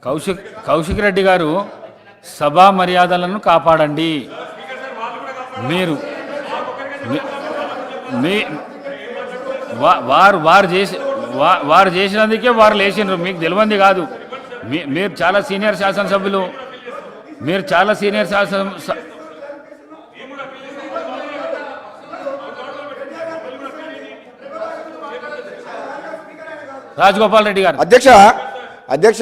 కౌశిక్ రెడ్డి గారు సభా మర్యాదలను కాపాడండి. మీరు వారు చేసినందుకే వారు లేచినారు, మీకు తెలియంది కాదు. మీరు చాలా సీనియర్ శాసనసభ్యులు, మీరు చాలా సీనియర్ రాజగోపాల్ రెడ్డి గారు. అధ్యక్ష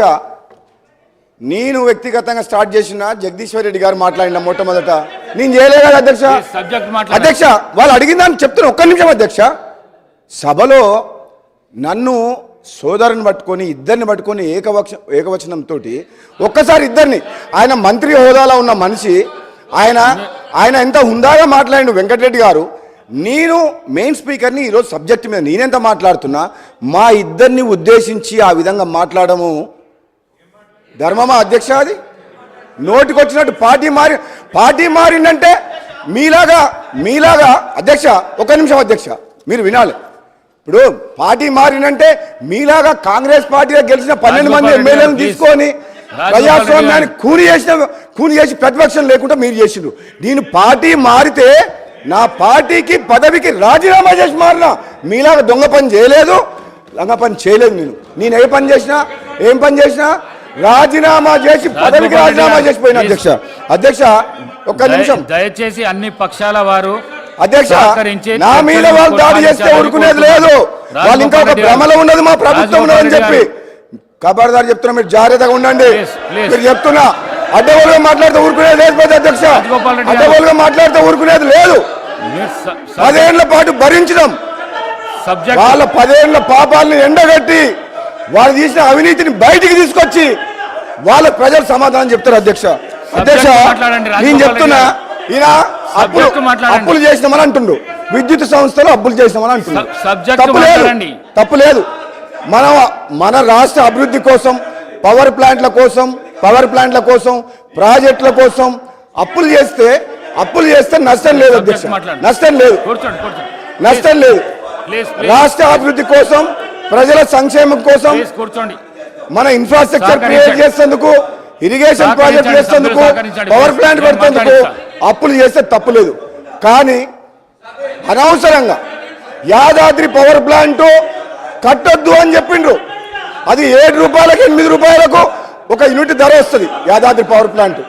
నేను వ్యక్తిగతంగా స్టార్ట్ చేసిన జగదీశ్వర్ రెడ్డి గారు మాట్లాడిన మొట్టమొదట నేను చేయలే కదా అధ్యక్ష వాళ్ళు అడిగిన దాన్ని చెప్తున్నా. ఒక్క నిమిషం అధ్యక్ష. సభలో నన్ను సోదరుని పట్టుకొని ఇద్దరిని పట్టుకొని ఏకవచనంతో ఒక్కసారి ఇద్దరిని, ఆయన మంత్రి హోదాలో ఉన్న మనిషి, ఆయన ఎంత హుందాగా మాట్లాడిండు వెంకటరెడ్డి గారు. నేను మెయిన్ స్పీకర్ని ఈరోజు సబ్జెక్ట్ మీద నేనెంత మాట్లాడుతున్నా, మా ఇద్దరిని ఉద్దేశించి ఆ విధంగా మాట్లాడము ధర్మమా అధ్యక్ష? అది నోటికొచ్చినట్టు పార్టీ మారిందంటే మీలాగా అధ్యక్ష ఒక్క నిమిషం అధ్యక్ష మీరు వినాలి. ఇప్పుడు పార్టీ మారినంటే మీలాగా కాంగ్రెస్ పార్టీలో గెలిచిన 12 మంది ఎమ్మెల్యేలను తీసుకొని ప్రజాస్వామ్యాన్ని కూని చేసి ప్రతిపక్షం లేకుండా మీరు చేసిండ్రు. నేను పార్టీ మారితే నా పార్టీకి పదవికి రాజీనామా చేసి మారినా. మీలాగా దొంగ పని చేయలేదు, లంగ పని చేయలేదు. నేను ఏం పని చేసినా రాజీనామా చేసి పదవికి రాజీనామా చేసిపోయిన అధ్యక్ష ఒక్క నిమిషం దయచేసి అన్ని పక్షాల వారు అధ్యక్ష నా మీద వాళ్ళు దాడి చేస్తే ఊరుకునేది లేదు. వాళ్ళు ఇంకా ఒక భ్రమలో ఉన్నది మా ప్రభుత్వం ఉన్నదని చెప్పి ఖబర్దార్ చెప్తున్నా, మీరు జాగ్రత్తగా ఉండండి. మీరు చెప్తున్నా అడ్డగోలుగా మాట్లాడితే ఊరుకునేది లేదు అధ్యక్ష, అడ్డగోలుగా మాట్లాడితే ఊరుకునేది లేదు. 10 ఏళ్ల పాటు భరించడం, వాళ్ళ 10 ఏళ్ల పాపాలను ఎండగట్టి వాళ్ళు తీసిన అవినీతిని బయటికి తీసుకొచ్చి వాళ్ళ ప్రజలు సమాధానం చెప్తారు అధ్యక్ష. నేను చెప్తున్నా, ఈయన అప్పులు చేసినామని అంటుండు, విద్యుత్ సంస్థలు అప్పులు చేసినామని అంటుండు. తప్పు లేదు. మన రాష్ట్ర అభివృద్ధి కోసం, పవర్ ప్లాంట్ల కోసం ప్రాజెక్టుల కోసం అప్పులు చేస్తే నష్టం లేదు అధ్యక్ష, నష్టం లేదు. రాష్ట్ర అభివృద్ధి కోసం, ప్రజల సంక్షేమం కోసం, మన ఇన్ఫ్రాస్ట్రక్చర్ క్రియేట్ చేసేందుకు, ఇరిగేషన్ ప్రాజెక్ట్ చేసేందుకు, పవర్ ప్లాంట్ పెడుతుందుకు అప్పులు చేస్తే తప్పులేదు. కానీ అనవసరంగా యాదాద్రి పవర్ ప్లాంట్ కట్టొద్దు అని చెప్పిండ్రు. అది 7 రూపాయలకు 8 రూపాయలకు ఒక యూనిట్ ధర వస్తుంది యాదాద్రి పవర్ ప్లాంట్.